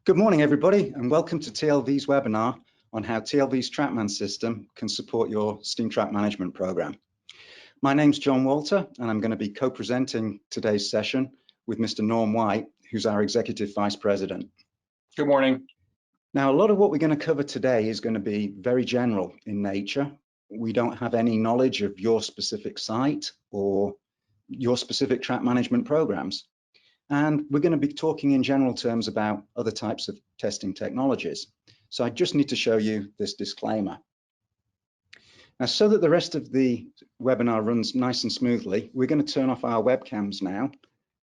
Good morning, everybody, and welcome to TLV's webinar on how TLV's TrapMan system can support your steam trap management program. My name's John Walter, and I'm going to be co-presenting today's session with Mr. Norm White, who's our Executive Vice President. Good morning. Now, a lot of what we're going to cover today is going to be very general in nature. We don't have any knowledge of your specific site or your specific trap management programs. And we're going to be talking in general terms about other types of testing technologies. So I just need to show you this disclaimer. Now, so that the rest of the webinar runs nice and smoothly, we're going to turn off our webcams now,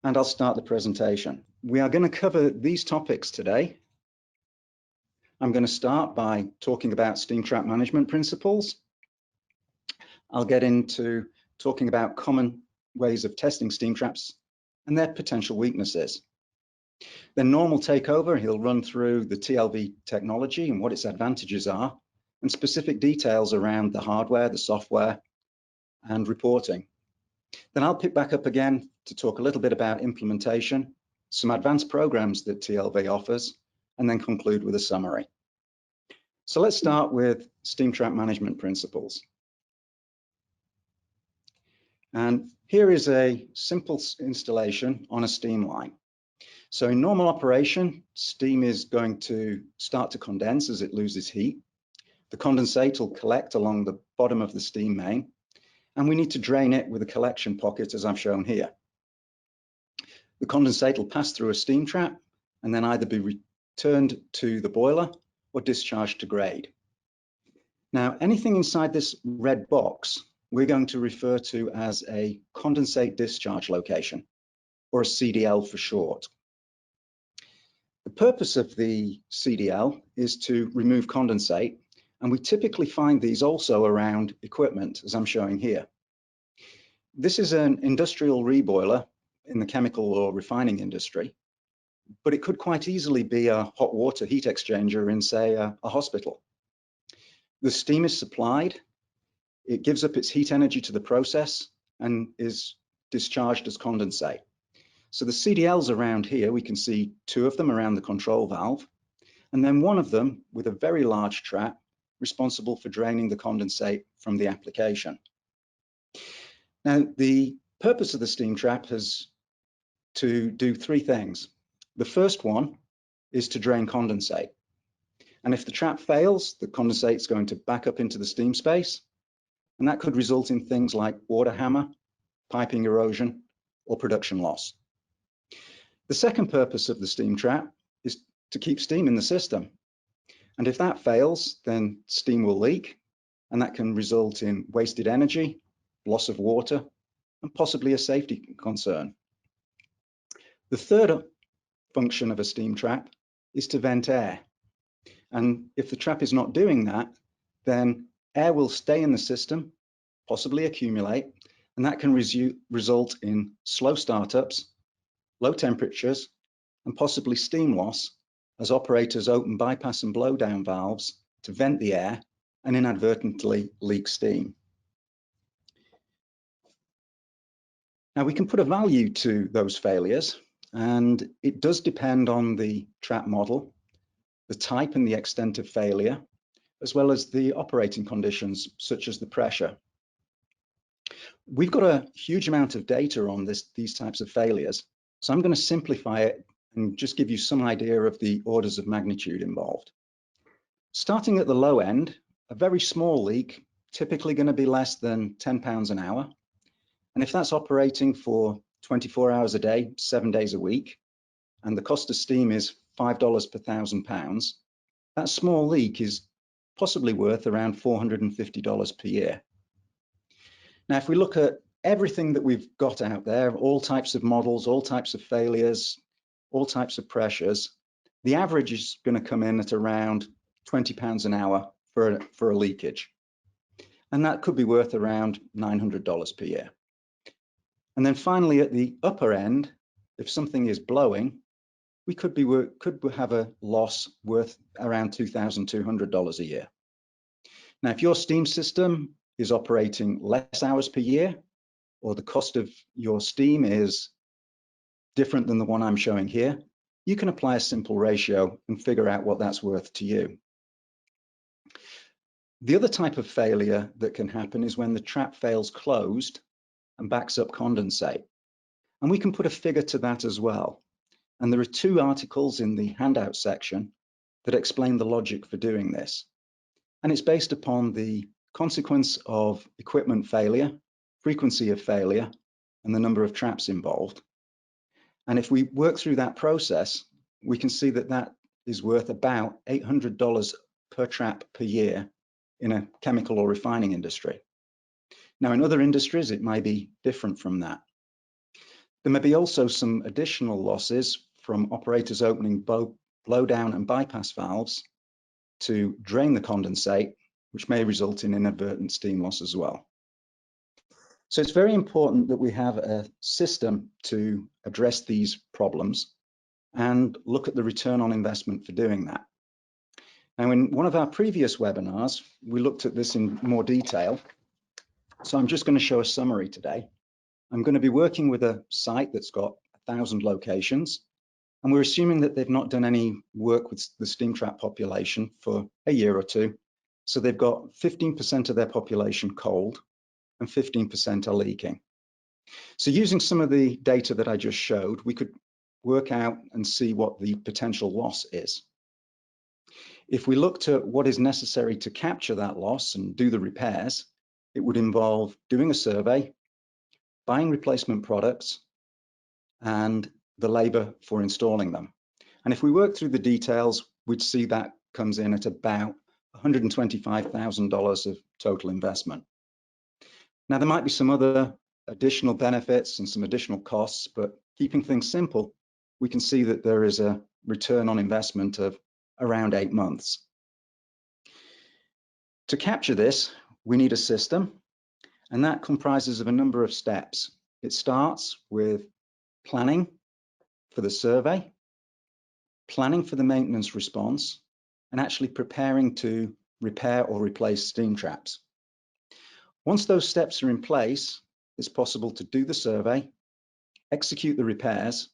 and I'll start the presentation. We are going to cover these topics today. I'm going to start by talking about steam trap management principles. I'll get into talking about common ways of testing steam traps and their potential weaknesses. Then Norm will take over. He'll run through the TLV technology and what its advantages are, and specific details around the hardware, the software, and reporting. Then I'll pick back up again to talk a little bit about implementation, some advanced programs that TLV offers, and then conclude with a summary. So let's start with steam trap management principles. And here is a simple installation on a steam line. So in normal operation, steam is going to start to condense as it loses heat. The condensate will collect along the bottom of the steam main, and we need to drain it with a collection pocket as I've shown here. The condensate will pass through a steam trap and then either be returned to the boiler or discharged to grade. Now, anything inside this red box we're going to refer to as a condensate discharge location, or a CDL for short. The purpose of the CDL is to remove condensate, and we typically find these also around equipment, as I'm showing here. This is an industrial reboiler in the chemical or refining industry, but it could quite easily be a hot water heat exchanger in, say, a hospital. The steam is supplied. It gives up its heat energy to the process and is discharged as condensate. So the CDLs around here, we can see two of them around the control valve, and then one of them with a very large trap responsible for draining the condensate from the application. Now, the purpose of the steam trap is to do three things. The first one is to drain condensate. And if the trap fails, the condensate is going to back up into the steam space, and that could result in things like water hammer, piping erosion, or production loss. The second purpose of the steam trap is to keep steam in the system. And if that fails, then steam will leak, and that can result in wasted energy, loss of water, and possibly a safety concern. The third function of a steam trap is to vent air. And if the trap is not doing that, then air will stay in the system, possibly accumulate, and that can result in slow startups, low temperatures, and possibly steam loss as operators open bypass and blow down valves to vent the air and inadvertently leak steam. Now, we can put a value to those failures, and it does depend on the trap model, the type and the extent of failure, as well as the operating conditions, such as the pressure. We've got a huge amount of data on these types of failures, so I'm going to simplify it and just give you some idea of the orders of magnitude involved. Starting at the low end, a very small leak, typically going to be less than 10 pounds an hour. And if that's operating for 24 hours a day, 7 days a week, and the cost of steam is $5 per 1,000 pounds, that small leak is possibly worth around $450 per year. Now, if we look at everything that we've got out there, all types of models, all types of failures, all types of pressures, the average is going to come in at around 20 pounds an hour for a leakage. And that could be worth around $900 per year. And then finally, at the upper end, if something is blowing, we could have a loss worth around $2,200 a year. Now, if your steam system is operating less hours per year, or the cost of your steam is different than the one I'm showing here, you can apply a simple ratio and figure out what that's worth to you. The other type of failure that can happen is when the trap fails closed and backs up condensate. And we can put a figure to that as well. And there are 2 articles in the handout section that explain the logic for doing this. And it's based upon the consequence of equipment failure, frequency of failure, and the number of traps involved. And if we work through that process, we can see that that is worth about $800 per trap per year in a chemical or refining industry. Now, in other industries, it may be different from that. There may be also some additional losses from operators opening both blowdown and bypass valves to drain the condensate, which may result in inadvertent steam loss as well. So it's very important that we have a system to address these problems and look at the return on investment for doing that. Now, in one of our previous webinars, we looked at this in more detail. So I'm just going to show a summary today. I'm going to be working with a site that's got 1,000 locations, and we're assuming that they've not done any work with the steam trap population for a year or two. So they've got 15% of their population cold and 15% are leaking. So using some of the data that I just showed, we could work out and see what the potential loss is. If we looked at what is necessary to capture that loss and do the repairs, it would involve doing a survey, buying replacement products, and the labor for installing them. And if we work through the details, we'd see that comes in at about $125,000 of total investment. Now, there might be some other additional benefits and some additional costs, but keeping things simple, we can see that there is a return on investment of around 8 months. To capture this, we need a system, and that comprises of a number of steps. It starts with planning for the survey, planning for the maintenance response, and actually preparing to repair or replace steam traps. Once those steps are in place, it's possible to do the survey, execute the repairs,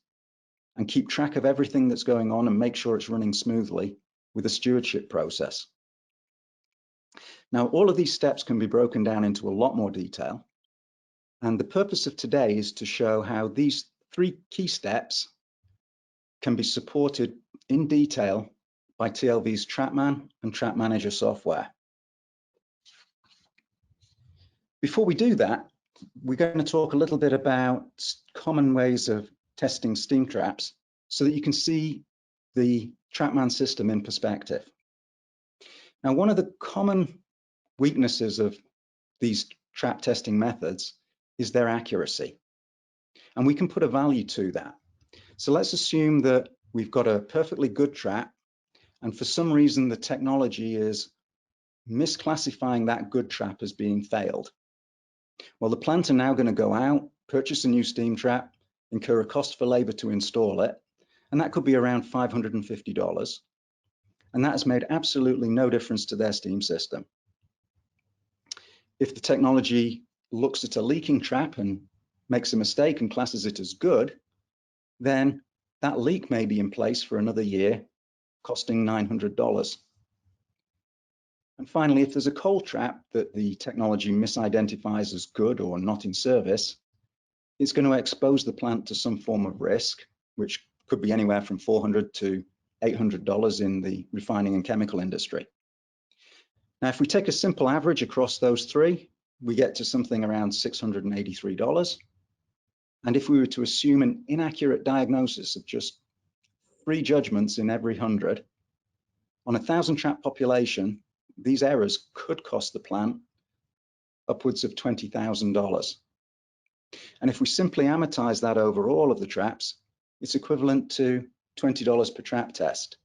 and keep track of everything that's going on and make sure it's running smoothly with a stewardship process. Now, all of these steps can be broken down into a lot more detail. And the purpose of today is to show how these 3 key steps can be supported in detail by TLV's TrapMan and Trap Manager software. Before we do that, we're going to talk a little bit about common ways of testing steam traps so that you can see the TrapMan system in perspective. Now, one of the common weaknesses of these trap testing methods is their accuracy, and we can put a value to that. So let's assume that we've got a perfectly good trap, and for some reason the technology is misclassifying that good trap as being failed. Well, the plant are now going to go out, purchase a new steam trap, incur a cost for labor to install it, and that could be around $550. And that has made absolutely no difference to their steam system. If the technology looks at a leaking trap and makes a mistake and classes it as good, then that leak may be in place for another year, costing $900. And finally, if there's a cold trap that the technology misidentifies as good or not in service, it's going to expose the plant to some form of risk, which could be anywhere from $400 to $800 in the refining and chemical industry. Now, if we take a simple average across those 3, we get to something around $683. And if we were to assume an inaccurate diagnosis of just 3 judgments in every 100, on a 1,000 trap population, these errors could cost the plant upwards of $20,000. And if we simply amortize that over all of the traps, it's equivalent to $20 per trap test.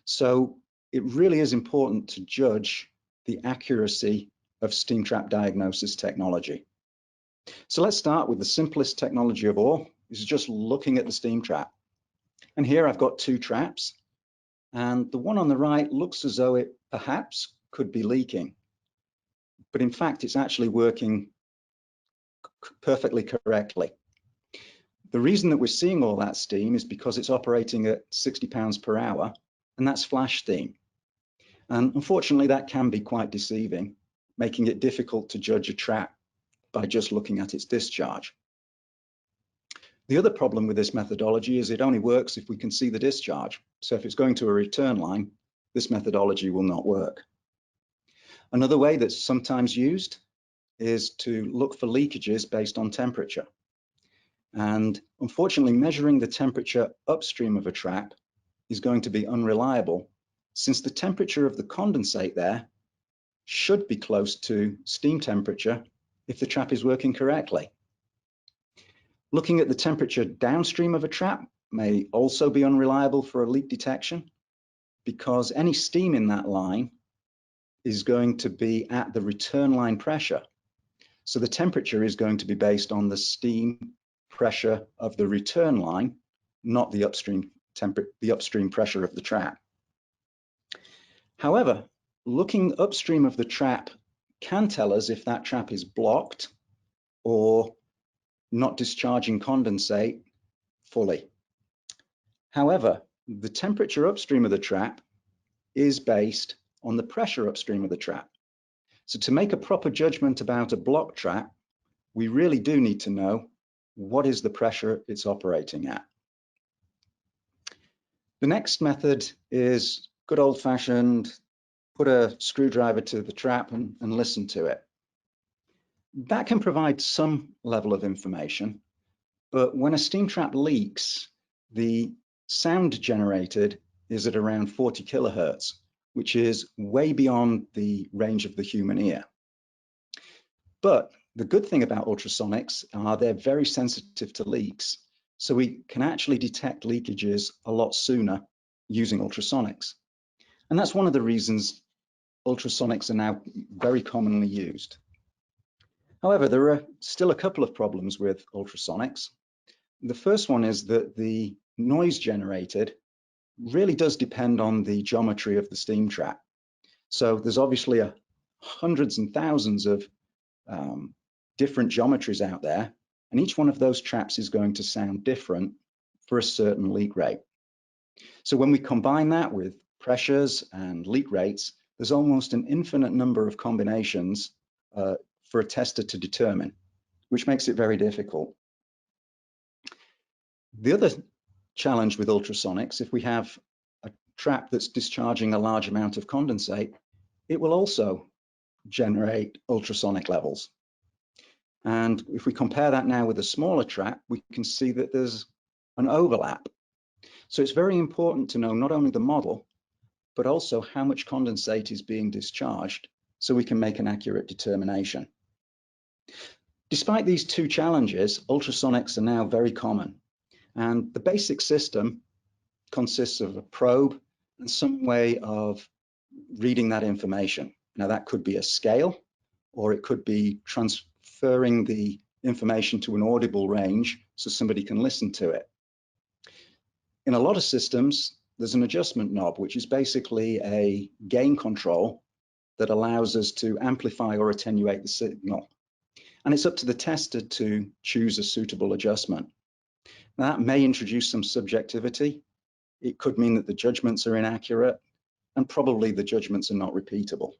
So it really is important to judge the accuracy of steam trap diagnosis technology. So let's start with the simplest technology of all, is just looking at the steam trap. And here I've got 2 traps, and the one on the right looks as though it perhaps could be leaking, but in fact it's actually working perfectly correctly. The reason that we're seeing all that steam is because it's operating at 60 pounds per hour, and that's flash steam. And unfortunately, that can be quite deceiving, making it difficult to judge a trap by just looking at its discharge. The other problem with this methodology is it only works if we can see the discharge. So if it's going to a return line, this methodology will not work. Another way that's sometimes used is to look for leakages based on temperature. And unfortunately, measuring the temperature upstream of a trap is going to be unreliable, since the temperature of the condensate there should be close to steam temperature if the trap is working correctly. Looking at the temperature downstream of a trap may also be unreliable for a leak detection, because any steam in that line is going to be at the return line pressure. So the temperature is going to be based on the steam pressure of the return line, not the upstream pressure of the trap. However, looking upstream of the trap can tell us if that trap is blocked or not discharging condensate fully. However, the temperature upstream of the trap is based on the pressure upstream of the trap. So to make a proper judgment about a block trap, we really do need to know what is the pressure it's operating at. The next method is good old-fashioned, put a screwdriver to the trap and listen to it. That can provide some level of information, but when a steam trap leaks, the sound generated is at around 40 kilohertz, which is way beyond the range of the human ear. But the good thing about ultrasonics are they're very sensitive to leaks, so we can actually detect leakages a lot sooner using ultrasonics. And that's one of the reasons ultrasonics are now very commonly used. However, there are still a couple of problems with ultrasonics. The first one is that the noise generated really does depend on the geometry of the steam trap. So there's obviously hundreds and thousands of different geometries out there, and each one of those traps is going to sound different for a certain leak rate. So when we combine that with pressures and leak rates, there's almost an infinite number of combinations for a tester to determine, which makes it very difficult. The other challenge with ultrasonics, if we have a trap that's discharging a large amount of condensate, it will also generate ultrasonic levels. And if we compare that now with a smaller trap, we can see that there's an overlap. So it's very important to know not only the model, but also how much condensate is being discharged so we can make an accurate determination. Despite these two challenges, ultrasonics are now very common. And the basic system consists of a probe and some way of reading that information. Now that could be a scale, or it could be transferring the information to an audible range so somebody can listen to it. In a lot of systems, there's an adjustment knob, which is basically a gain control that allows us to amplify or attenuate the signal. And it's up to the tester to choose a suitable adjustment. Now, that may introduce some subjectivity. It could mean that the judgments are inaccurate, and probably the judgments are not repeatable.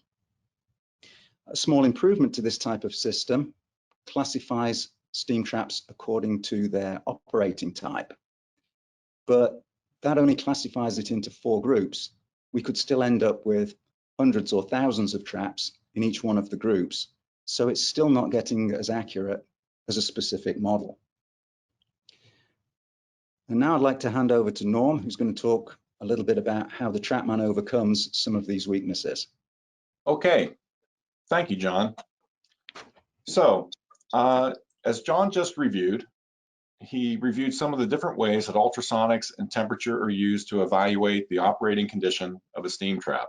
A small improvement to this type of system classifies steam traps according to their operating type, but that only classifies it into 4 groups. We could still end up with hundreds or thousands of traps in each one of the groups, so it's still not getting as accurate as a specific model. And now I'd like to hand over to Norm, who's going to talk a little bit about how the TrapMan overcomes some of these weaknesses. Okay, thank you, John. So, as John just reviewed, he reviewed some of the different ways that ultrasonics and temperature are used to evaluate the operating condition of a steam trap.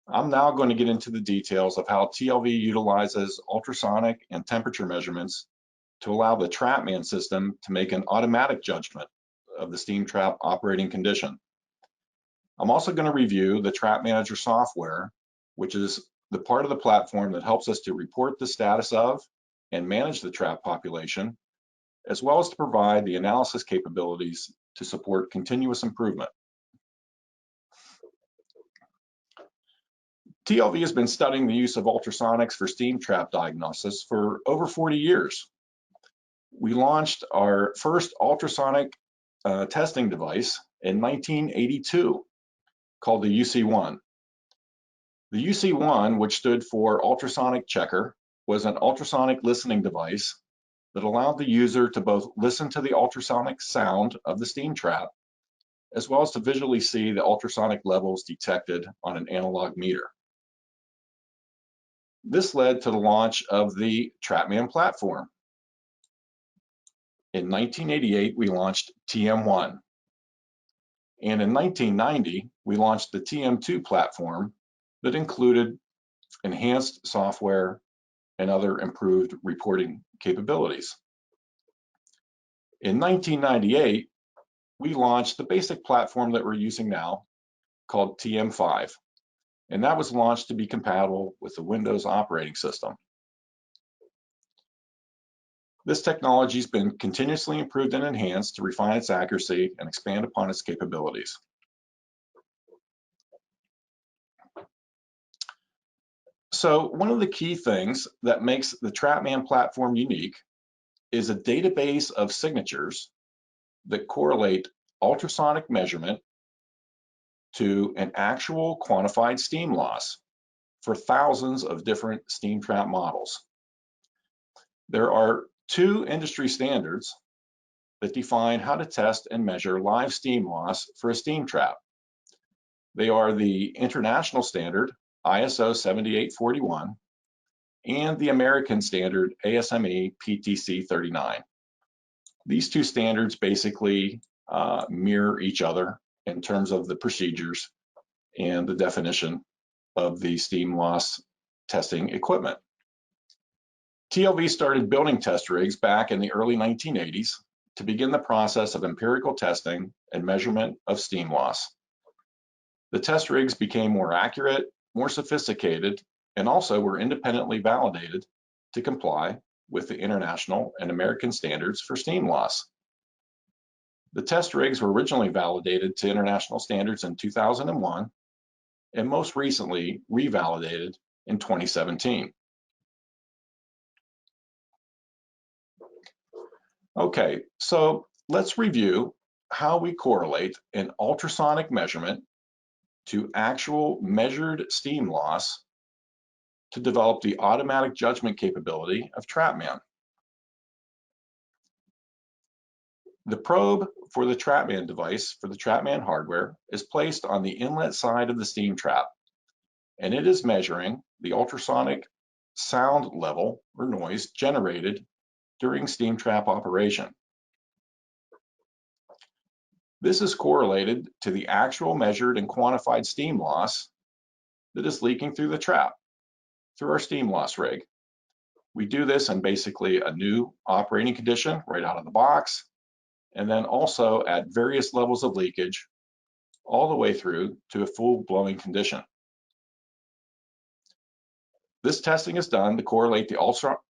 I'm now going to get into the details of how TLV utilizes ultrasonic and temperature measurements to allow the TrapMan system to make an automatic judgment of the steam trap operating condition. I'm also going to review the Trap Manager software, which is the part of the platform that helps us to report the status of and manage the trap population, as well as to provide the analysis capabilities to support continuous improvement. TLV has been studying the use of ultrasonics for steam trap diagnosis for over 40 years. We launched our first ultrasonic testing device in 1982 called the UC1. The UC1, which stood for ultrasonic checker, was an ultrasonic listening device that allowed the user to both listen to the ultrasonic sound of the steam trap, as well as to visually see the ultrasonic levels detected on an analog meter. This led to the launch of the TrapMan platform. In 1988, we launched TM1. And in 1990, we launched the TM2 platform that included enhanced software and other improved reporting capabilities. In 1998, we launched the basic platform that we're using now called TM5, and that was launched to be compatible with the Windows operating system. This technology has been continuously improved and enhanced to refine its accuracy and expand upon its capabilities. So one of the key things that makes the TrapMan platform unique is a database of signatures that correlate ultrasonic measurement to an actual quantified steam loss for thousands of different steam trap models. There are two industry standards that define how to test and measure live steam loss for a steam trap. They are the international standard, ISO 7841, and the American standard, ASME PTC 39. These two standards basically mirror each other in terms of the procedures and the definition of the steam loss testing equipment. TLV started building test rigs back in the early 1980s to begin the process of empirical testing and measurement of steam loss. The test rigs became more accurate, more sophisticated, and also were independently validated to comply with the international and American standards for steam loss. The test rigs were originally validated to international standards in 2001 and most recently revalidated in 2017. Okay, so let's review how we correlate an ultrasonic measurement to actual measured steam loss to develop the automatic judgment capability of TrapMan. The probe for the TrapMan device, for the TrapMan hardware, is placed on the inlet side of the steam trap, and it is measuring the ultrasonic sound level or noise generated during steam trap operation. This is correlated to the actual measured and quantified steam loss that is leaking through the trap, through our steam loss rig. We do this in basically a new operating condition right out of the box, and then also at various levels of leakage, all the way through to a full blowing condition. This testing is done to correlate the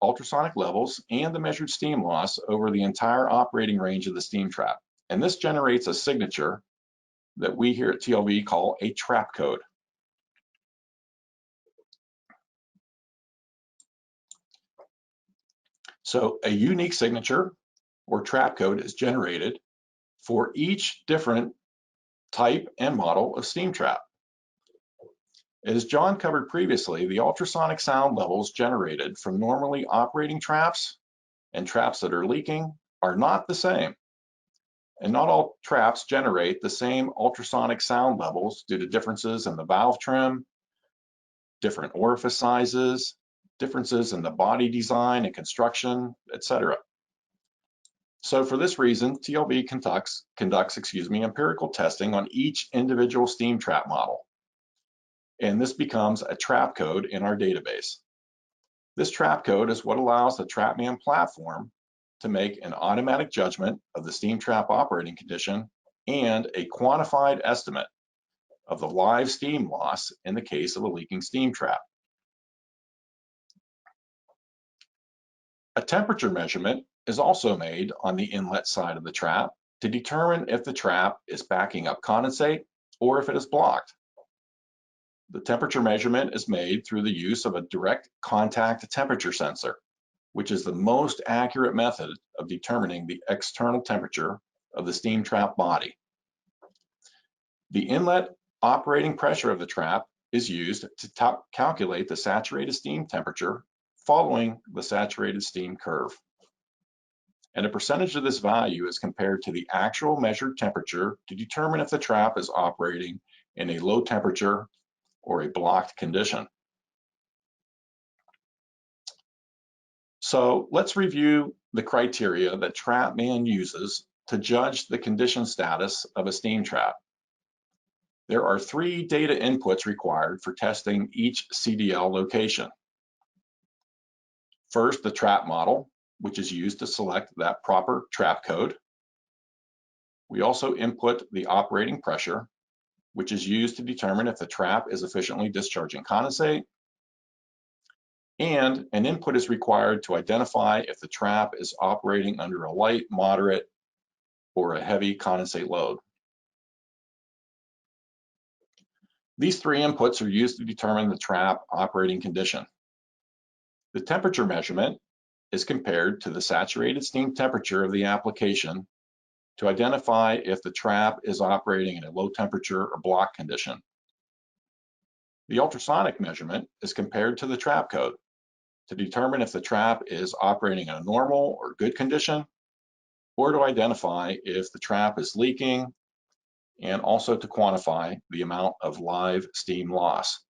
ultrasonic levels and the measured steam loss over the entire operating range of the steam trap. And this generates a signature that we here at TLV call a trap code. So a unique signature or trap code is generated for each different type and model of steam trap. As John covered previously, the ultrasonic sound levels generated from normally operating traps and traps that are leaking are not the same. And not all traps generate the same ultrasonic sound levels due to differences in the valve trim, different orifice sizes, differences in the body design and construction, etc. So for this reason, TLV conducts empirical testing on each individual steam trap model. And this becomes a trap code in our database. This trap code is what allows the TrapMan platform to make an automatic judgment of the steam trap operating condition and a quantified estimate of the live steam loss in the case of a leaking steam trap. A temperature measurement is also made on the inlet side of the trap to determine if the trap is backing up condensate or if it is blocked. The temperature measurement is made through the use of a direct contact temperature sensor, which is the most accurate method of determining the external temperature of the steam trap body. The inlet operating pressure of the trap is used to calculate the saturated steam temperature following the saturated steam curve. And a percentage of this value is compared to the actual measured temperature to determine if the trap is operating in a low temperature or a blocked condition. So let's review the criteria that TrapMan uses to judge the condition status of a steam trap. There are 3 data inputs required for testing each CDL location. First, the trap model, which is used to select that proper trap code. We also input the operating pressure, which is used to determine if the trap is efficiently discharging condensate. And an input is required to identify if the trap is operating under a light, moderate, or a heavy condensate load. These 3 inputs are used to determine the trap operating condition. The temperature measurement is compared to the saturated steam temperature of the application to identify if the trap is operating in a low temperature or block condition. The ultrasonic measurement is compared to the trap code to determine if the trap is operating in a normal or good condition, or to identify if the trap is leaking, and also to quantify the amount of live steam loss.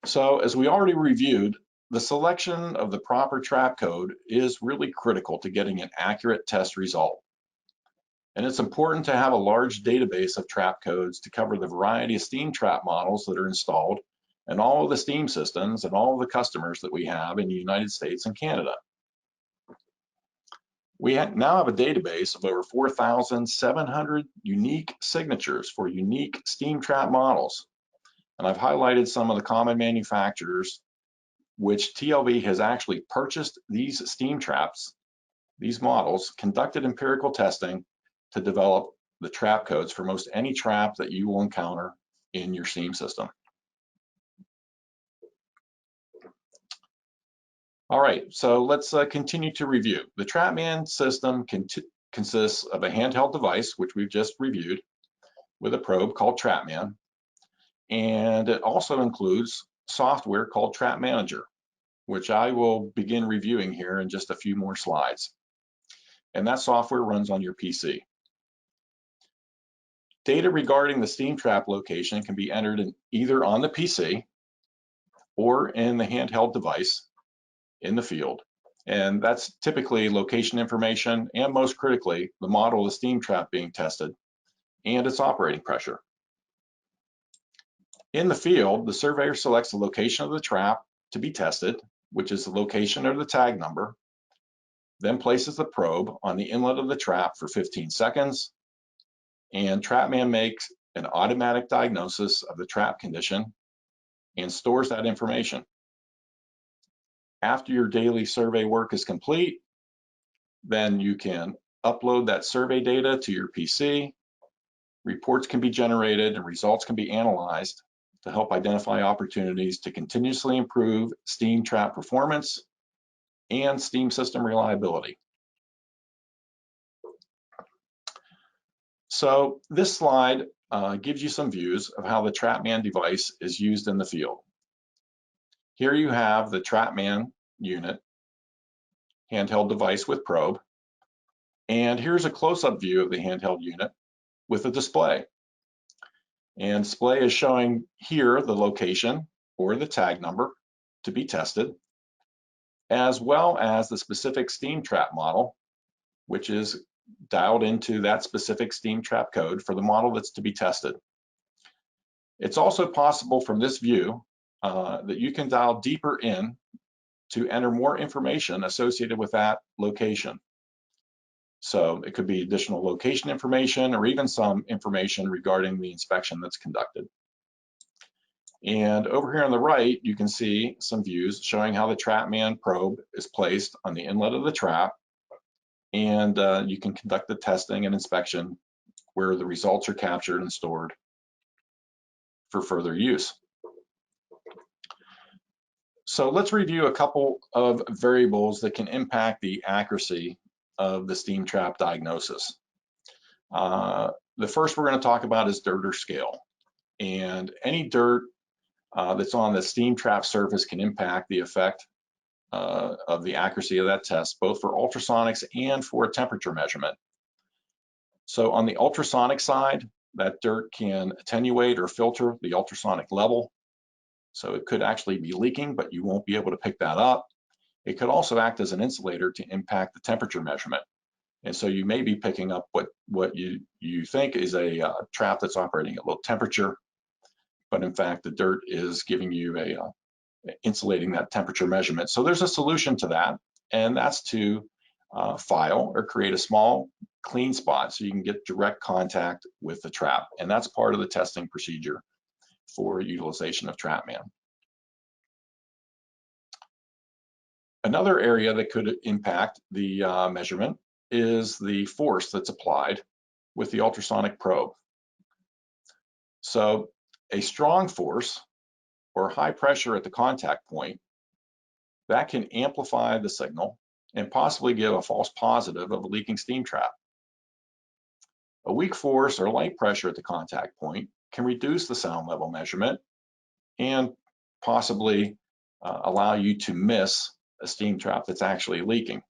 So as we already reviewed, the selection of the proper trap code is really critical to getting an accurate test result. And it's important to have a large database of trap codes to cover the variety of steam trap models that are installed and all of the steam systems and all of the customers that we have in the United States and Canada. We now have a database of over 4,700 unique signatures for unique steam trap models. And I've highlighted some of the common manufacturers which TLV has actually purchased these steam traps, these models, conducted empirical testing to develop the trap codes for most any trap that you will encounter in your steam system. All right, so let's continue to review. The TrapMan system consists of a handheld device, which we've just reviewed, with a probe called TrapMan, and it also includes software called Trap Manager, which I will begin reviewing here in just a few more slides. And that software runs on your PC. Data regarding the steam trap location can be entered in either on the PC or in the handheld device in the field. And that's typically location information and, most critically, the model of the steam trap being tested and its operating pressure. In the field, the surveyor selects the location of the trap to be tested, which is the location or the tag number, then places the probe on the inlet of the trap for 15 seconds, and TrapMan makes an automatic diagnosis of the trap condition and stores that information. After your daily survey work is complete, then you can upload that survey data to your PC. Reports can be generated and results can be analyzed to help identify opportunities to continuously improve steam trap performance and steam system reliability. So this slide gives you some views of how the TrapMan device is used in the field. Here you have the TrapMan unit, handheld device with probe, and here's a close-up view of the handheld unit with a display. And display is showing here the location or the tag number to be tested, as well as the specific steam trap model, which is dialed into that specific steam trap code for the model that's to be tested. It's also possible from this view that you can dial deeper in to enter more information associated with that location. So it could be additional location information or even some information regarding the inspection that's conducted. And over here on the right, you can see some views showing how the TrapMan probe is placed on the inlet of the trap. And you can conduct the testing and inspection where the results are captured and stored for further use. So let's review a couple of variables that can impact the accuracy of the steam trap diagnosis. The first we're going to talk about is dirt or scale. And any dirt that's on the steam trap surface can impact the effect of the accuracy of that test, both for ultrasonics and for a temperature measurement. So on the ultrasonic side, that dirt can attenuate or filter the ultrasonic level. So it could actually be leaking, but you won't be able to pick that up. It could also act as an insulator to impact the temperature measurement. And so you may be picking up what you think is a trap that's operating at low temperature, but in fact, the dirt is giving you insulating that temperature measurement. So there's a solution to that, and that's to file or create a small clean spot so you can get direct contact with the trap. And that's part of the testing procedure for utilization of TrapMan. Another area that could impact the measurement is the force that's applied with the ultrasonic probe. So a strong force or high pressure at the contact point, that can amplify the signal and possibly give a false positive of a leaking steam trap. A weak force or light pressure at the contact point can reduce the sound level measurement and possibly allow you to miss a steam trap that's actually leaking.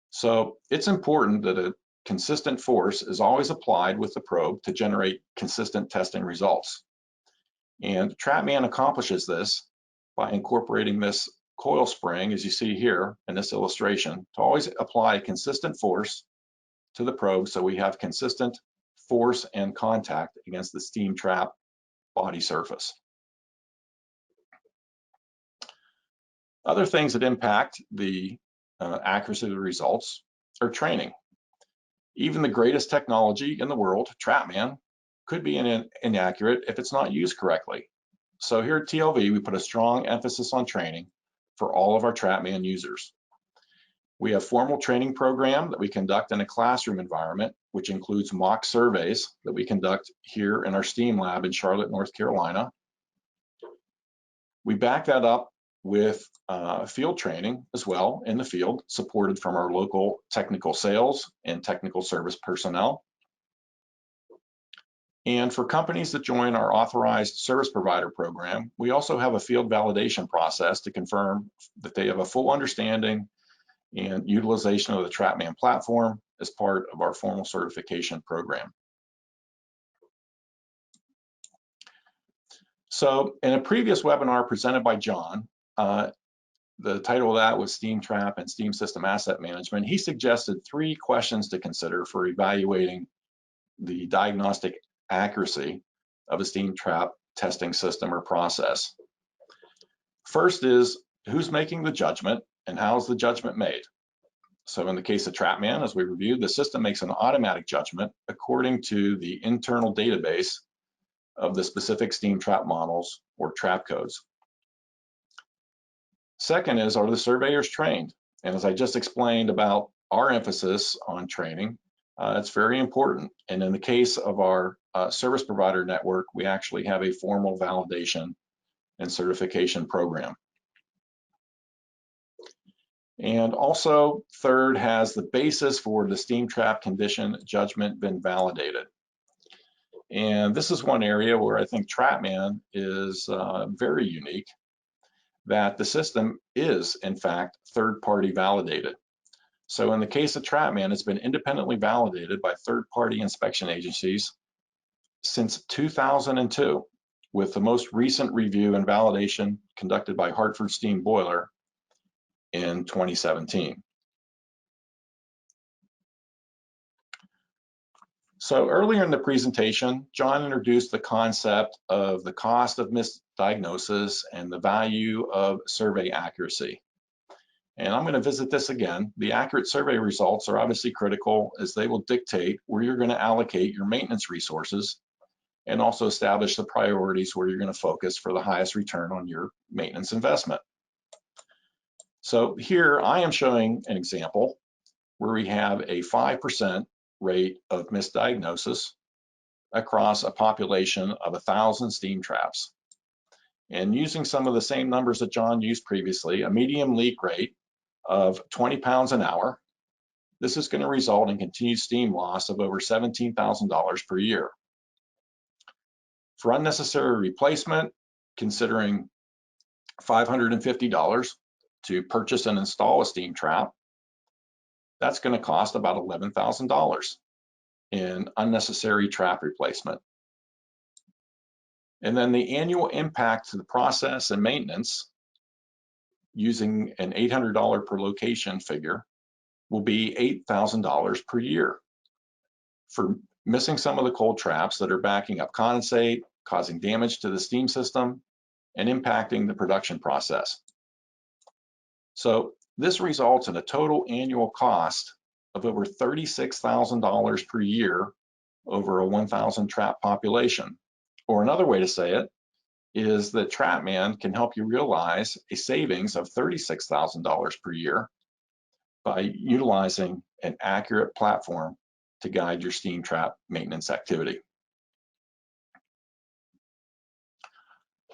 So it's important that a consistent force is always applied with the probe to generate consistent testing results. And TrapMan accomplishes this by incorporating this coil spring, as you see here in this illustration, to always apply a consistent force to the probe so we have consistent force and contact against the steam trap body surface. Other things that impact the accuracy of the results are training. Even the greatest technology in the world, TrapMan, could be inaccurate if it's not used correctly. So here at TLV, we put a strong emphasis on training for all of our TrapMan users. We have formal training program that we conduct in a classroom environment, which includes mock surveys that we conduct here in our STEAM lab in Charlotte, North Carolina. We back that up with field training as well in the field, supported from our local technical sales and technical service personnel. And for companies that join our authorized service provider program, we also have a field validation process to confirm that they have a full understanding and utilization of the TrapMan platform as part of our formal certification program. So in a previous webinar presented by John, the title of that was Steam Trap and Steam System Asset Management. He suggested 3 questions to consider for evaluating the diagnostic accuracy of a steam trap testing system or process. First is, who's making the judgment and how is the judgment made? So in the case of TrapMan, as we reviewed, the system makes an automatic judgment according to the internal database of the specific steam trap models or trap codes. Second is, are the surveyors trained? And as I just explained about our emphasis on training, it's very important. And in the case of our service provider network, we actually have a formal validation and certification program. And also, third, has the basis for the steam trap condition judgment been validated? And this is one area where I think TrapMan is very unique, that the system is, in fact, third-party validated. So in the case of TrapMan, it's been independently validated by third-party inspection agencies since 2002, with the most recent review and validation conducted by Hartford Steam Boiler in 2017. So earlier in the presentation, John introduced the concept of the cost of misdiagnosis and the value of survey accuracy. And I'm going to visit this again. The accurate survey results are obviously critical, as they will dictate where you're going to allocate your maintenance resources and also establish the priorities where you're going to focus for the highest return on your maintenance investment. So here I am showing an example where we have a 5% rate of misdiagnosis across a population of 1,000 steam traps. And using some of the same numbers that John used previously, a medium leak rate of 20 pounds an hour, this is going to result in continued steam loss of over $17,000 per year. For unnecessary replacement, considering $550 to purchase and install a steam trap, that's going to cost about $11,000 in unnecessary trap replacement. And then the annual impact to the process and maintenance using an $800 per location figure will be $8,000 per year for missing some of the cold traps that are backing up condensate, causing damage to the steam system, and impacting the production process. So this results in a total annual cost of over $36,000 per year over a 1,000 trap population. Or another way to say it is that TrapMan can help you realize a savings of $36,000 per year by utilizing an accurate platform to guide your steam trap maintenance activity.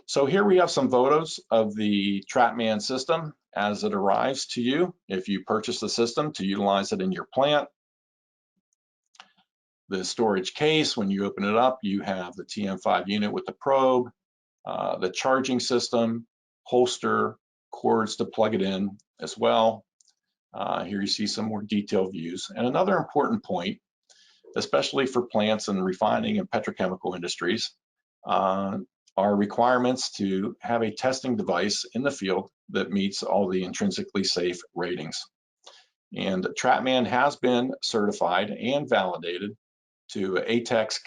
So here we have some photos of the TrapMan system as it arrives to you if you purchase the system to utilize it in your plant. The storage case, when you open it up, you have the TM5 unit with the probe, the charging system, holster, cords to plug it in as well. Here you see some more detailed views. And another important point, especially for plants and refining and petrochemical industries, are requirements to have a testing device in the field that meets all the intrinsically safe ratings. And TrapMan has been certified and validated to ATEX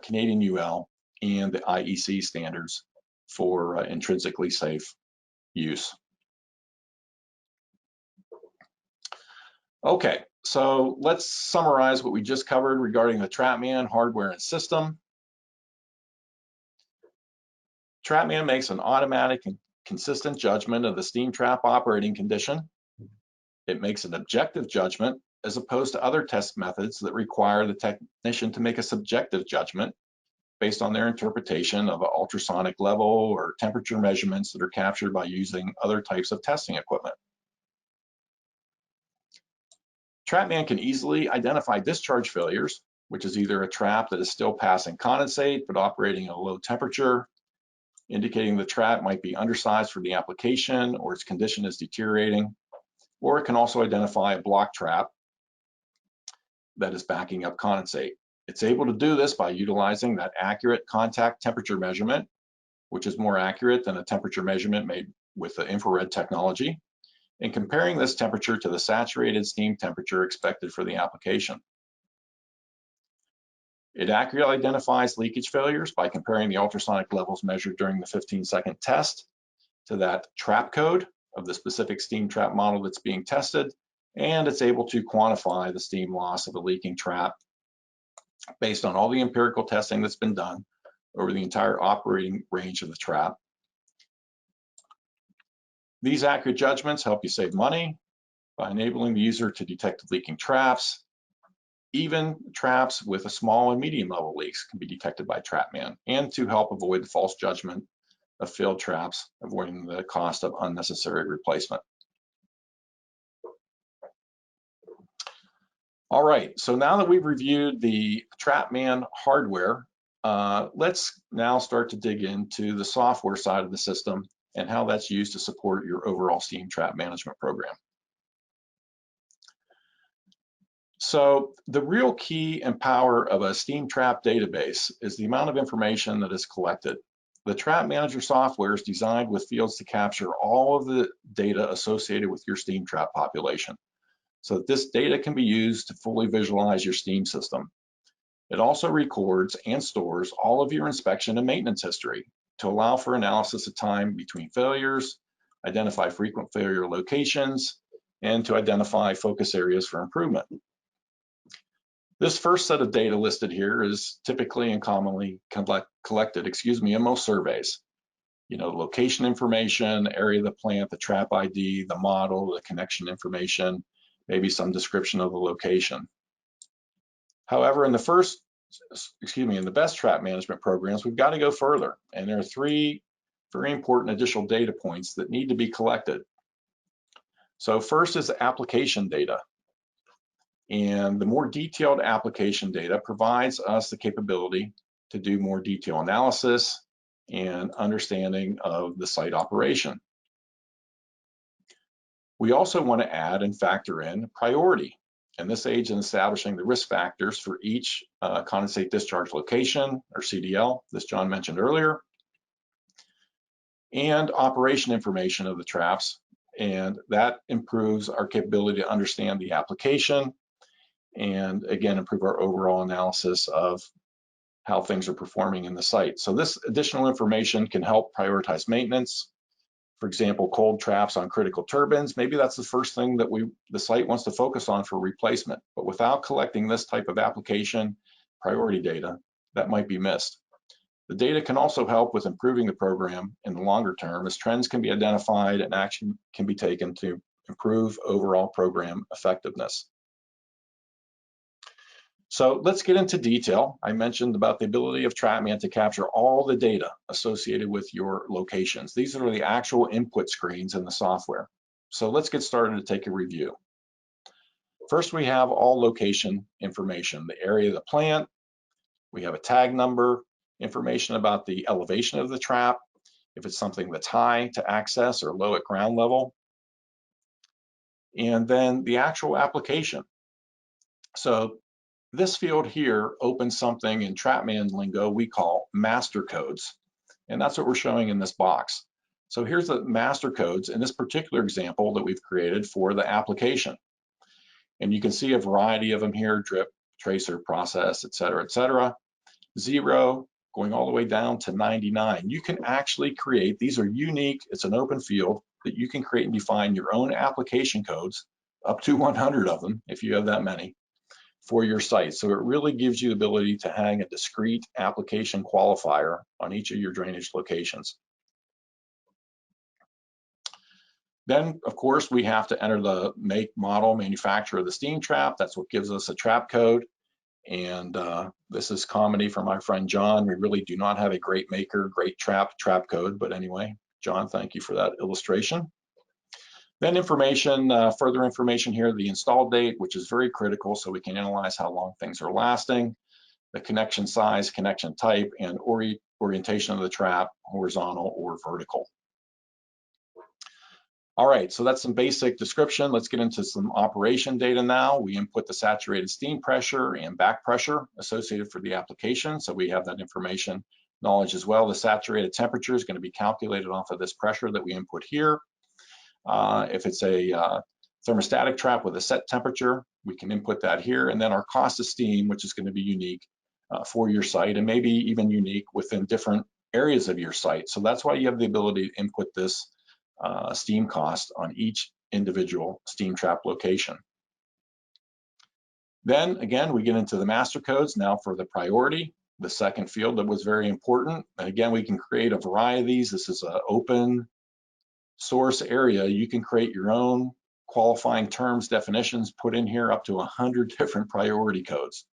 Canadian UL and the IEC standards for intrinsically safe use. Okay, so let's summarize what we just covered regarding the TrapMan hardware and system. TrapMan makes an automatic and consistent judgment of the steam trap operating condition. It makes an objective judgment as opposed to other test methods that require the technician to make a subjective judgment based on their interpretation of an ultrasonic level or temperature measurements that are captured by using other types of testing equipment. TrapMan can easily identify discharge failures, which is either a trap that is still passing condensate but operating at a low temperature, indicating the trap might be undersized for the application or its condition is deteriorating, or it can also identify a block trap that is backing up condensate. It's able to do this by utilizing that accurate contact temperature measurement, which is more accurate than a temperature measurement made with the infrared technology, and comparing this temperature to the saturated steam temperature expected for the application. It accurately identifies leakage failures by comparing the ultrasonic levels measured during the 15-second test to that trap code of the specific steam trap model that's being tested, and it's able to quantify the steam loss of a leaking trap based on all the empirical testing that's been done over the entire operating range of the trap. These accurate judgments help you save money by enabling the user to detect leaking traps. Even traps with a small and medium level leaks can be detected by TrapMan, and to help avoid the false judgment of failed traps, avoiding the cost of unnecessary replacement. All right, so now that we've reviewed the TrapMan hardware, let's now start to dig into the software side of the system and how that's used to support your overall steam trap management program. So the real key and power of a steam trap database is the amount of information that is collected. The Trap Manager software is designed with fields to capture all of the data associated with your steam trap population, so that this data can be used to fully visualize your steam system. It also records and stores all of your inspection and maintenance history to allow for analysis of time between failures, identify frequent failure locations, and to identify focus areas for improvement. This first set of data listed here is typically and commonly collected, in most surveys. You know, location information, area of the plant, the trap ID, the model, the connection information, maybe some description of the location. However, in the best trap management programs, we've got to go further. And there are three very important additional data points that need to be collected. So first is application data. And the more detailed application data provides us the capability to do more detailed analysis and understanding of the site operation. We also want to add and factor in priority, and this aids in establishing the risk factors for each condensate discharge location, or CDL, this John mentioned earlier, and operation information of the traps, and that improves our capability to understand the application and again improve our overall analysis of how things are performing in the site. So this additional information can help prioritize maintenance. For example, cold traps on critical turbines, maybe that's the first thing that the site wants to focus on for replacement, but without collecting this type of application priority data, that might be missed. The data can also help with improving the program in the longer term, as trends can be identified and action can be taken to improve overall program effectiveness. So let's get into detail. I mentioned about the ability of TrapMan to capture all the data associated with your locations. These are the actual input screens in the software. So let's get started to take a review. First, we have all location information, the area of the plant. We have a tag number, information about the elevation of the trap, if it's something that's high to access or low at ground level, and then the actual application. So this field here opens something in TrapMan lingo we call master codes, and that's what we're showing in this box. So here's the master codes in this particular example that we've created for the application. And you can see a variety of them here: drip, tracer, process, et cetera, 0, going all the way down to 99. You can actually create, these are unique, it's an open field that you can create and define your own application codes, up to 100 of them if you have that many, for your site. So it really gives you the ability to hang a discrete application qualifier on each of your drainage locations. Then, of course, we have to enter the make, model, manufacturer of the steam trap. That's what gives us a trap code. And this is comedy from my friend John. We really do not have a great maker, great trap code. But anyway, John, thank you for that illustration. Then information, further information here, the install date, which is very critical so we can analyze how long things are lasting, the connection size, connection type, and orientation of the trap, horizontal or vertical. All right, so that's some basic description. Let's get into some operation data now. We input the saturated steam pressure and back pressure associated for the application, so we have that information knowledge as well. The saturated temperature is going to be calculated off of this pressure that we input here. If it's a thermostatic trap with a set temperature, we can input that here, and then our cost of steam, which is going to be unique for your site and maybe even unique within different areas of your site. So that's why you have the ability to input this steam cost on each individual steam trap location. Then again, we get into the master codes now for the priority, the second field that was very important. And again, we can create a variety of these. This is an open source area. You can create your own qualifying terms, definitions, put in here up to 100 different priority codes.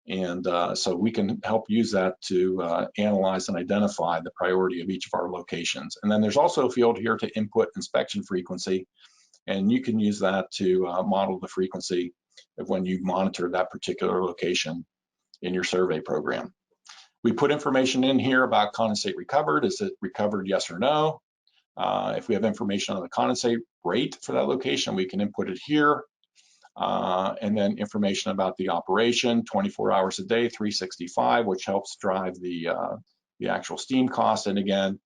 And so we can help use that to analyze and identify the priority of each of our locations. And then there's also a field here to input inspection frequency, and you can use that to model the frequency of when you monitor that particular location in your survey program. We put information in here about condensate recovered. Is it recovered, yes or no? If we have information on the condensate rate for that location, we can input it here. And then information about the operation, 24 hours a day, 365, which helps drive the actual steam cost. And again,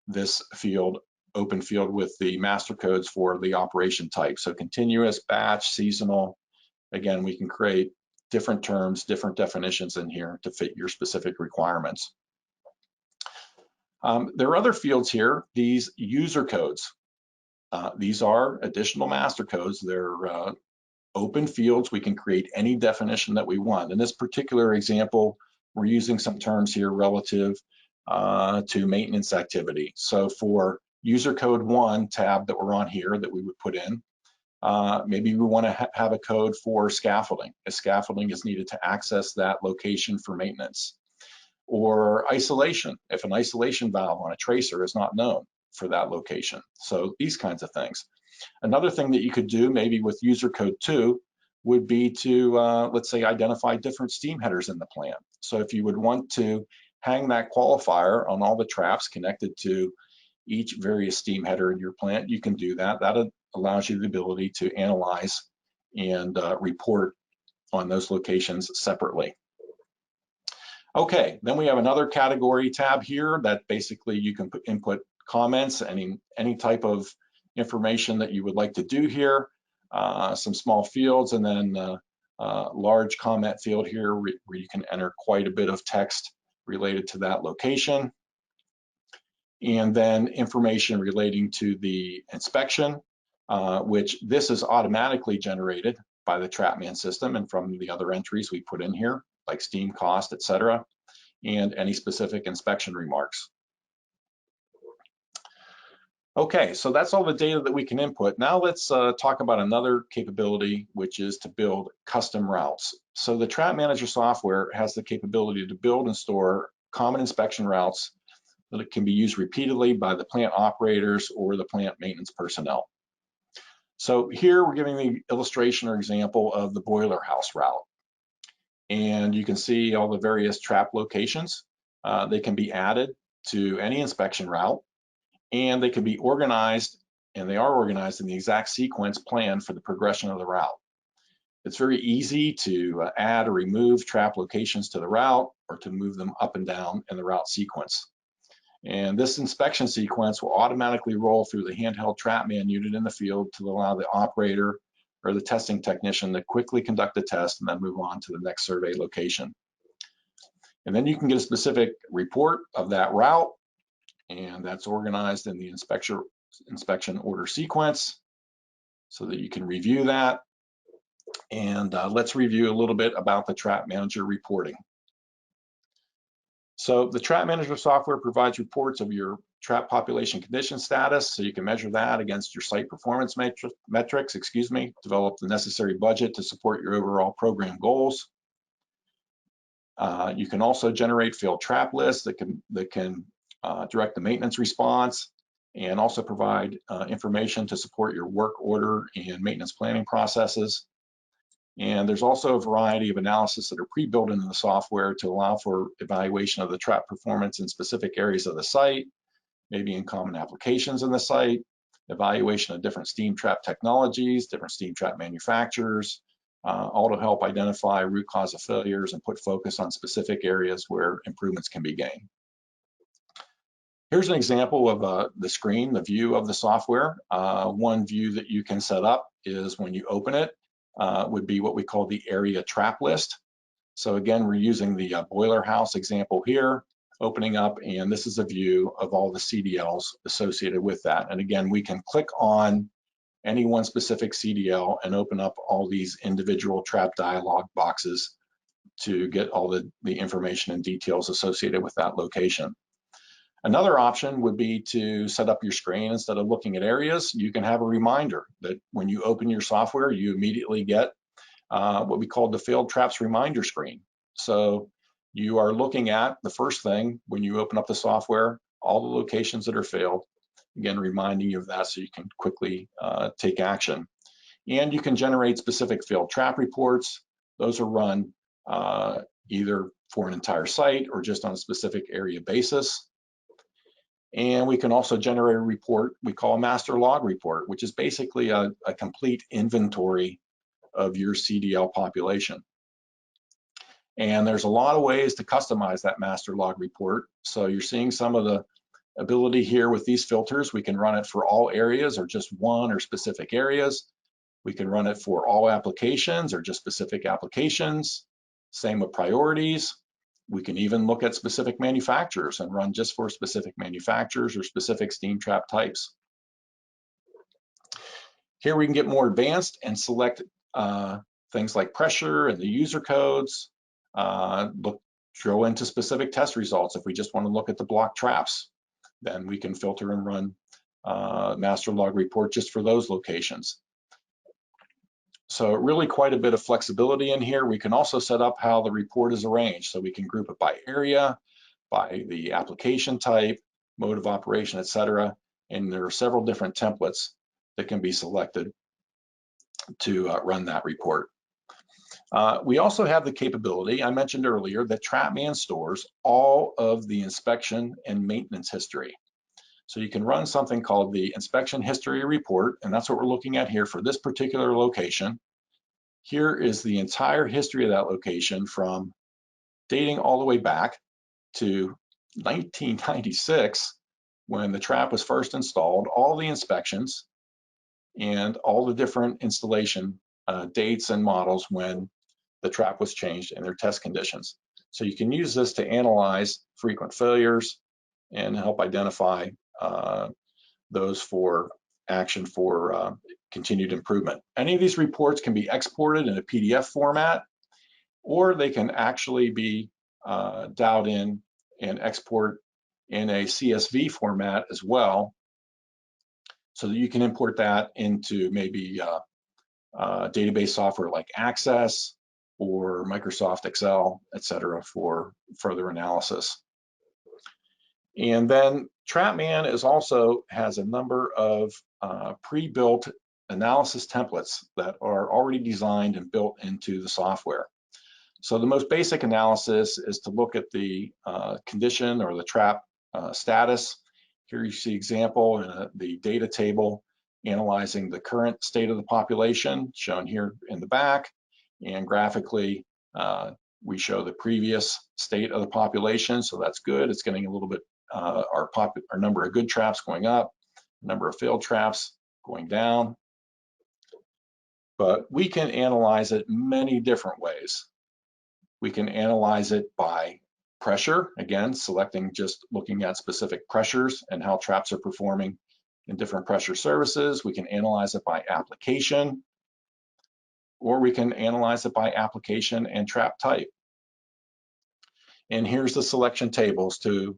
this field, open field with the master codes for the operation type. So continuous, batch, seasonal. Again, we can create different terms, different definitions in here to fit your specific requirements. There are other fields here, these user codes. These are additional master codes. They're open fields. We can create any definition that we want. In this particular example, we're using some terms here relative to maintenance activity. So for user code 1 tab that we're on here that we would put in, maybe we want to have a code for scaffolding, if scaffolding is needed to access that location for maintenance. Or isolation, if an isolation valve on a tracer is not known for that location. So these kinds of things. Another thing that you could do maybe with user code 2 would be to, let's say, identify different steam headers in the plant. So if you would want to hang that qualifier on all the traps connected to each various steam header in your plant, you can do that. That allows you the ability to analyze and report on those locations separately. Okay, then we have another category tab here that basically you can input comments, any type of information that you would like to do here, some small fields, and then a large comment field here where you can enter quite a bit of text related to that location. And then information relating to the inspection, which this is automatically generated by the TrapMan system and from the other entries we put in here, like steam cost, etc., and any specific inspection remarks. Okay, so that's all the data that we can input. Now let's talk about another capability, which is to build custom routes. So the Trap Manager software has the capability to build and store common inspection routes that it can be used repeatedly by the plant operators or the plant maintenance personnel. So here we're giving the illustration or example of the boiler house route. And you can see all the various trap locations. They can be added to any inspection route, and they can be organized, and they are organized in the exact sequence planned for the progression of the route. It's very easy to add or remove trap locations to the route or to move them up and down in the route sequence. And this inspection sequence will automatically roll through the handheld TrapMan unit in the field to allow the operator or the testing technician to quickly conduct the test and then move on to the next survey location. And then you can get a specific report of that route, and that's organized in the inspection order sequence so that you can review that. And let's review a little bit about the Trap Manager reporting. So the Trap Manager software provides reports of your trap population condition status, so you can measure that against your site performance metrics, develop the necessary budget to support your overall program goals. You can also generate field trap lists that can direct the maintenance response, and also provide information to support your work order and maintenance planning processes. And there's also a variety of analysis that are pre-built into the software to allow for evaluation of the trap performance in specific areas of the site, maybe in common applications in the site, evaluation of different steam trap technologies, different steam trap manufacturers, all to help identify root cause of failures and put focus on specific areas where improvements can be gained. Here's an example of the screen, the view of the software. One view that you can set up is when you open it, would be what we call the area trap list. So again, we're using the boiler house example here, opening up, and this is a view of all the CDLs associated with that. And again, we can click on any one specific CDL and open up all these individual trap dialog boxes to get all the information and details associated with that location. Another option would be to set up your screen. Instead of looking at areas, you can have a reminder that when you open your software, you immediately get what we call the failed traps reminder screen. So you are looking at the first thing when you open up the software, all the locations that are failed, again, reminding you of that so you can quickly take action. And you can generate specific failed trap reports. Those are run either for an entire site or just on a specific area basis. And we can also generate a report we call a master log report, which is basically a complete inventory of your CDL population. And there's a lot of ways to customize that master log report. So you're seeing some of the ability here with these filters. We can run it for all areas or just one or specific areas. We can run it for all applications or just specific applications. Same with priorities. We can even look at specific manufacturers and run just for specific manufacturers or specific steam trap types. Here we can get more advanced and select things like pressure and the user codes, drill into specific test results. If we just want to look at the block traps, then we can filter and run master log report just for those locations. So really quite a bit of flexibility in here. We can also set up how the report is arranged. So we can group it by area, by the application type, mode of operation, etc. And there are several different templates that can be selected to run that report. We also have the capability, I mentioned earlier, that TrapMan stores all of the inspection and maintenance history. So you can run something called the inspection history report, and that's what we're looking at here for this particular location. Here is the entire history of that location from dating all the way back to 1996, when the trap was first installed, all the inspections and all the different installation dates and models when the trap was changed and their test conditions. So you can use this to analyze frequent failures and help identify those for action for continued improvement. Any of these reports can be exported in a PDF format, or they can actually be dialed in and export in a CSV format as well, so that you can import that into maybe database software like Access or Microsoft Excel, etc., for further analysis. And then TrapMan has a number of pre-built analysis templates that are already designed and built into the software. So the most basic analysis is to look at the condition or the trap status. Here you see example in the data table analyzing the current state of the population shown here in the back, and graphically we show the previous state of the population. So that's good. It's getting a little bit our number of good traps going up, number of failed traps going down. But we can analyze it many different ways. We can analyze it by pressure, again, looking at specific pressures and how traps are performing in different pressure services. We can analyze it by application, or we can analyze it by application and trap type. And here's the selection tables to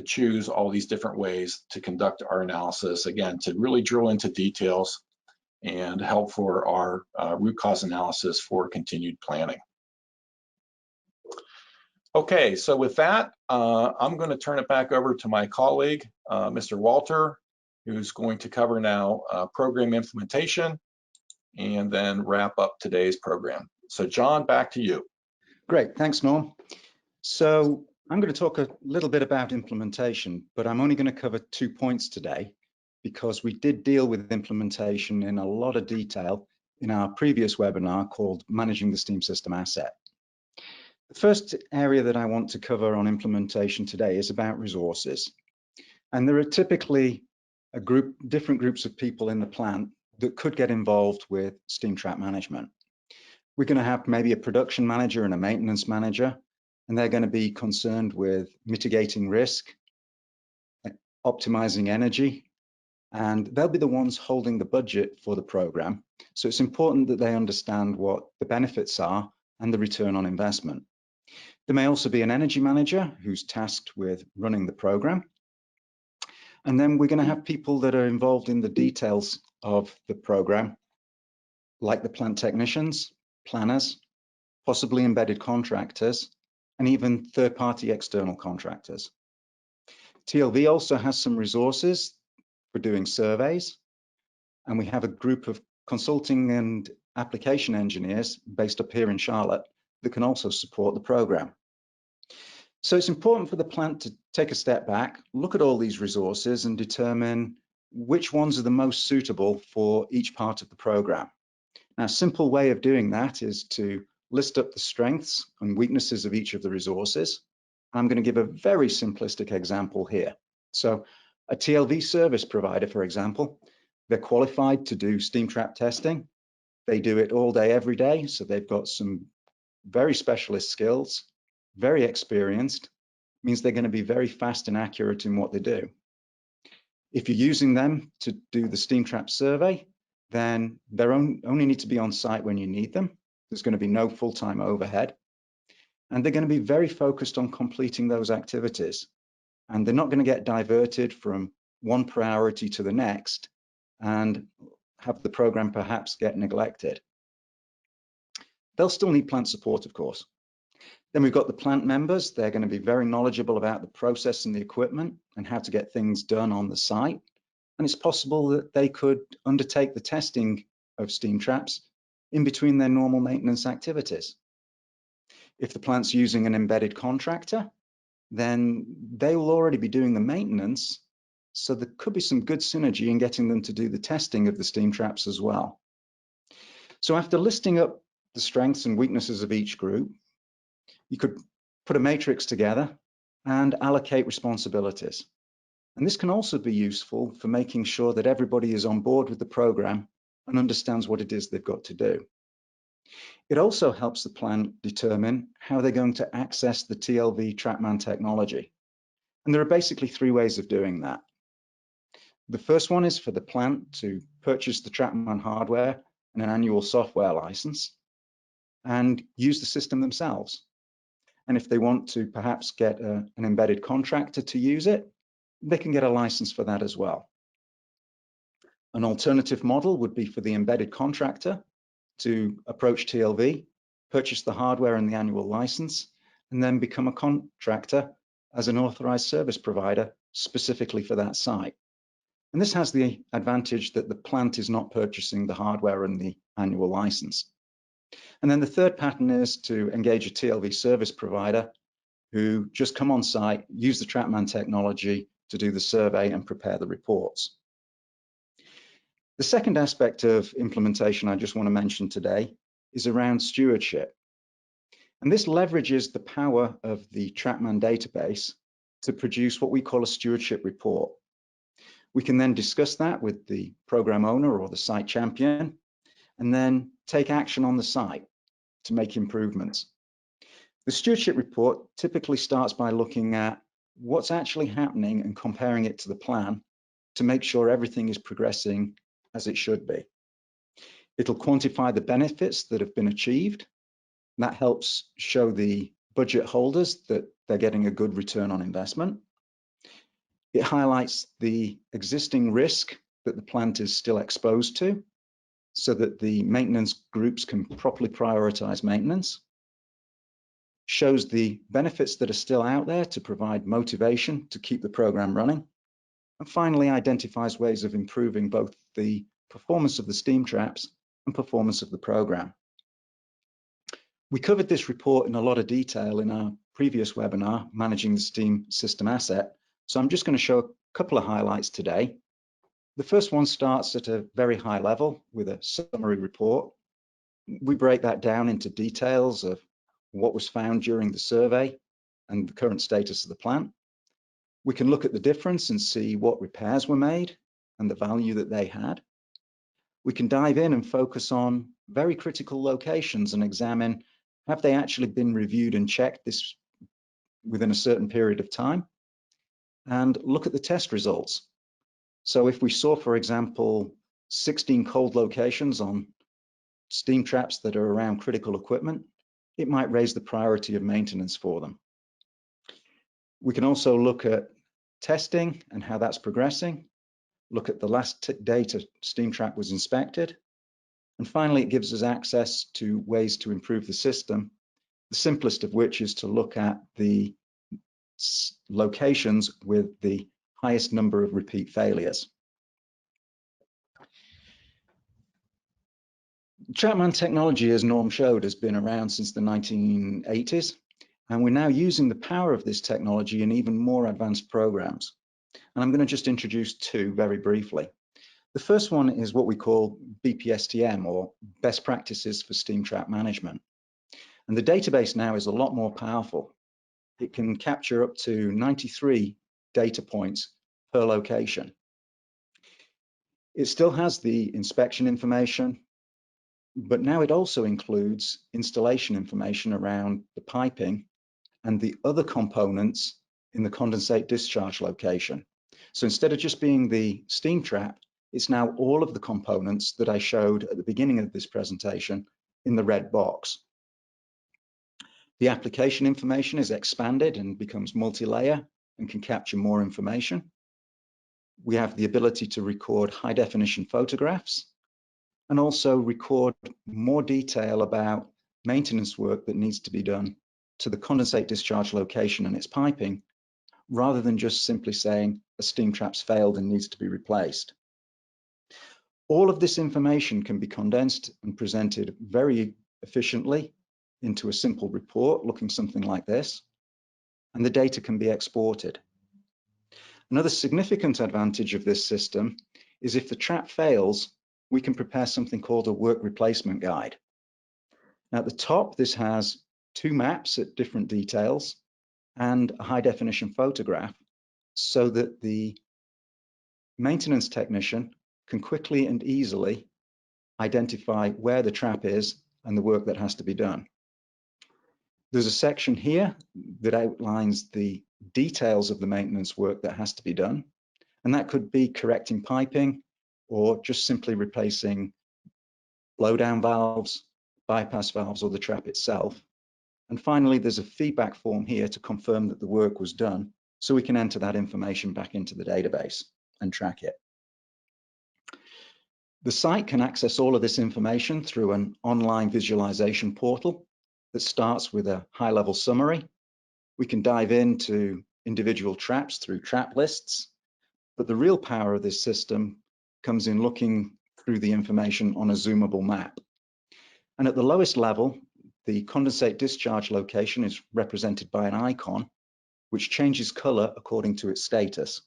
choose all these different ways to conduct our analysis, again, to really drill into details and help for our root cause analysis for continued planning. Okay, so with that, I'm going to turn it back over to my colleague, Mr. Walter, who's going to cover now program implementation and then wrap up today's program. So John, back to you. Great, thanks, Norm. So I'm going to talk a little bit about implementation, but I'm only going to cover 2 points today because we did deal with implementation in a lot of detail in our previous webinar called Managing the Steam System Asset. The first area that I want to cover on implementation today is about resources. And there are typically different groups of people in the plant that could get involved with steam trap management. We're going to have maybe a production manager and a maintenance manager, and they're going to be concerned with mitigating risk, optimizing energy, and they'll be the ones holding the budget for the program. So it's important that they understand what the benefits are and the return on investment. There may also be an energy manager who's tasked with running the program. And then we're going to have people that are involved in the details of the program, like the plant technicians, planners, possibly embedded contractors, and even third-party external contractors. TLV also has some resources for doing surveys, and we have a group of consulting and application engineers based up here in Charlotte that can also support the program. So it's important for the plant to take a step back, look at all these resources and determine which ones are the most suitable for each part of the program. Now, a simple way of doing that is to list up the strengths and weaknesses of each of the resources. I'm going to give a very simplistic example here. So a TLV service provider, for example, they're qualified to do steam trap testing. They do it all day, every day. So they've got some very specialist skills, very experienced, means they're going to be very fast and accurate in what they do. If you're using them to do the steam trap survey, then they only need to be on site when you need them. There's going to be no full-time overhead. And they're going to be very focused on completing those activities. And they're not going to get diverted from one priority to the next and have the program perhaps get neglected. They'll still need plant support, of course. Then we've got the plant members. They're going to be very knowledgeable about the process and the equipment and how to get things done on the site. And it's possible that they could undertake the testing of steam traps in between their normal maintenance activities. If the plant's using an embedded contractor, then they will already be doing the maintenance. So there could be some good synergy in getting them to do the testing of the steam traps as well. So after listing up the strengths and weaknesses of each group, you could put a matrix together and allocate responsibilities. And this can also be useful for making sure that everybody is on board with the program and understands what it is they've got to do. It also helps the plant determine how they're going to access the TLV TrapMan technology. And there are basically three ways of doing that. The first one is for the plant to purchase the TrapMan hardware and an annual software license and use the system themselves. And if they want to perhaps get an embedded contractor to use it, they can get a license for that as well. An alternative model would be for the embedded contractor to approach TLV, purchase the hardware and the annual license, and then become a contractor as an authorized service provider specifically for that site. And this has the advantage that the plant is not purchasing the hardware and the annual license. And then the third pattern is to engage a TLV service provider who just come on site, use the TrapMan technology to do the survey and prepare the reports. The second aspect of implementation I just want to mention today is around stewardship. And this leverages the power of the TrapMan database to produce what we call a stewardship report. We can then discuss that with the program owner or the site champion, and then take action on the site to make improvements. The stewardship report typically starts by looking at what's actually happening and comparing it to the plan to make sure everything is progressing as it should be. It'll quantify the benefits that have been achieved. That helps show the budget holders that they're getting a good return on investment. It highlights the existing risk that the plant is still exposed to, so that the maintenance groups can properly prioritize maintenance. Shows the benefits that are still out there to provide motivation to keep the program running. And finally, identifies ways of improving both the performance of the steam traps and performance of the program. We covered this report in a lot of detail in our previous webinar, Managing the Steam System Asset. So I'm just going to show a couple of highlights today. The first one starts at a very high level with a summary report. We break that down into details of what was found during the survey and the current status of the plant. We can look at the difference and see what repairs were made and the value that they had. We can dive in and focus on very critical locations and examine, have they actually been reviewed and checked this within a certain period of time? And look at the test results. So if we saw, for example, 16 cold locations on steam traps that are around critical equipment, it might raise the priority of maintenance for them. We can also look at testing and how that's progressing, look at the last date a steam trap was inspected, and finally it gives us access to ways to improve the system, the simplest of which is to look at the locations with the highest number of repeat failures. TrapMan technology, as Norm showed, has been around since the 1980s, and we're now using the power of this technology in even more advanced programs. And I'm going to just introduce two very briefly. The first one is what we call BPSTM, or Best Practices for Steam Trap Management. And the database now is a lot more powerful. It can capture up to 93 data points per location. It still has the inspection information, but now it also includes installation information around the piping and the other components in the condensate discharge location. So instead of just being the steam trap, it's now all of the components that I showed at the beginning of this presentation in the red box. The application information is expanded and becomes multi-layer and can capture more information. We have the ability to record high definition photographs and also record more detail about maintenance work that needs to be done to the condensate discharge location and its piping, rather than just simply saying a steam trap's failed and needs to be replaced. All of this information can be condensed and presented very efficiently into a simple report looking something like this, and the data can be exported. Another significant advantage of this system is if the trap fails, we can prepare something called a work replacement guide. Now at the top, this has 2 maps at different details and a high definition photograph so that the maintenance technician can quickly and easily identify where the trap is and the work that has to be done. There's a section here that outlines the details of the maintenance work that has to be done, and that could be correcting piping or just simply replacing blowdown valves, bypass valves, or the trap itself. And finally, there's a feedback form here to confirm that the work was done, so we can enter that information back into the database and track it. The site can access all of this information through an online visualization portal that starts with a high-level summary. We can dive into individual traps through trap lists, but the real power of this system comes in looking through the information on a zoomable map. And at the lowest level, the condensate discharge location is represented by an icon, which changes color according to its status.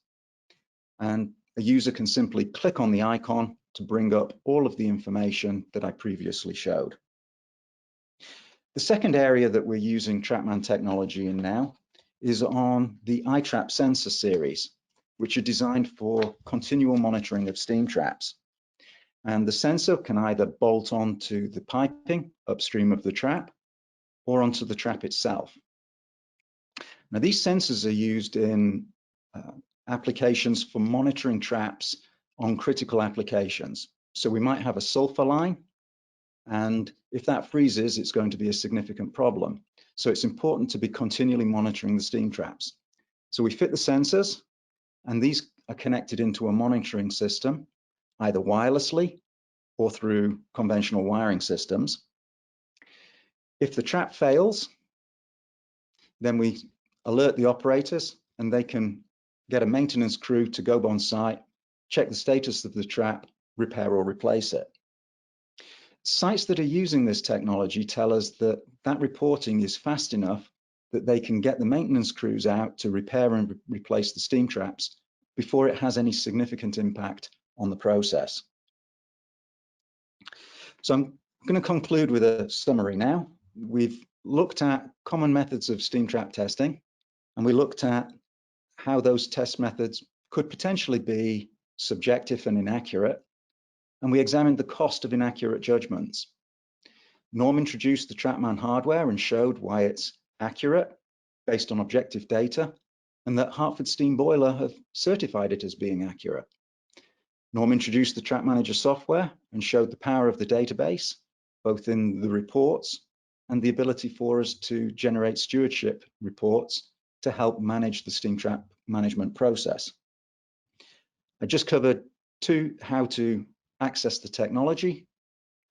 And a user can simply click on the icon to bring up all of the information that I previously showed. The second area that we're using TrapMan technology in now is on the iTrap sensor series, which are designed for continual monitoring of steam traps. And the sensor can either bolt onto the piping upstream of the trap or onto the trap itself. Now, these sensors are used in applications for monitoring traps on critical applications. So we might have a sulfur line, and if that freezes, it's going to be a significant problem. So it's important to be continually monitoring the steam traps. So we fit the sensors, and these are connected into a monitoring system, either wirelessly or through conventional wiring systems. If the trap fails, then we alert the operators, and they can get a maintenance crew to go on site, check the status of the trap, repair or replace it. Sites that are using this technology tell us that that reporting is fast enough that they can get the maintenance crews out to repair and replace the steam traps before it has any significant impact on the process. So I'm going to conclude with a summary now. We've looked at common methods of steam trap testing, and we looked at how those test methods could potentially be subjective and inaccurate, and we examined the cost of inaccurate judgments. Norm introduced the TrapMan hardware and showed why it's accurate based on objective data, and that Hartford Steam Boiler have certified it as being accurate. Norm introduced the Trap Manager software and showed the power of the database, both in the reports and the ability for us to generate stewardship reports to help manage the steam trap management process. I just covered how to access the technology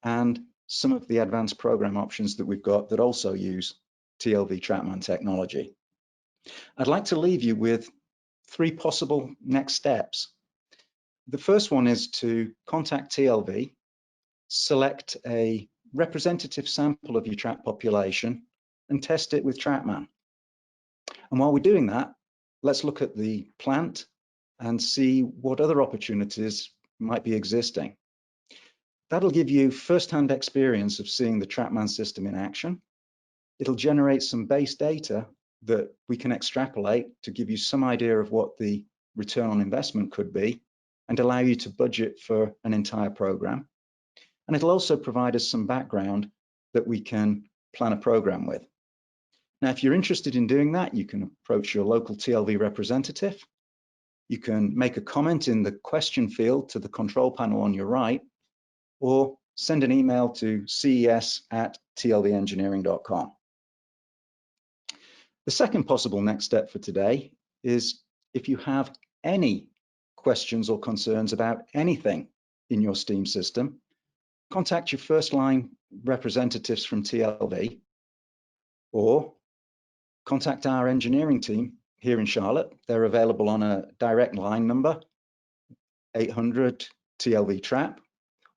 and some of the advanced program options that we've got that also use TLV TrapMan technology. I'd like to leave you with 3 possible next steps. The first one is to contact TLV, select a representative sample of your trap population and test it with TrapMan. And while we're doing that, let's look at the plant and see what other opportunities might be existing. That'll give you first-hand experience of seeing the TrapMan system in action. It'll generate some base data that we can extrapolate to give you some idea of what the return on investment could be and allow you to budget for an entire program. And it'll also provide us some background that we can plan a program with. Now, if you're interested in doing that, you can approach your local TLV representative You can make a comment in the question field to the control panel on your right, or send an email to ces@tlvengineering.com. The second possible next step for today is if you have any questions or concerns about anything in your STEAM system, contact your first line representatives from TLV, or contact our engineering team here in Charlotte. They're available on a direct line number, 800 TLV TRAP,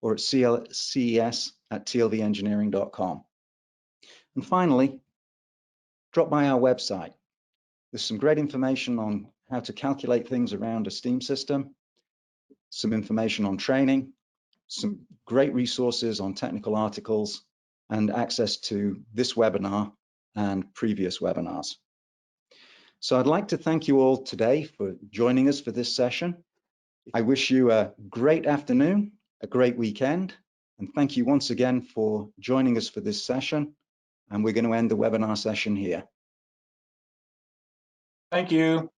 or at ces@tlvengineering.com. And finally, drop by our website. There's some great information on how to calculate things around a STEAM system, some information on training, some great resources on technical articles, and access to this webinar and previous webinars. So I'd like to thank you all today for joining us for this session. I wish you a great afternoon, a great weekend, and thank you once again for joining us for this session. And we're going to end the webinar session here. Thank you.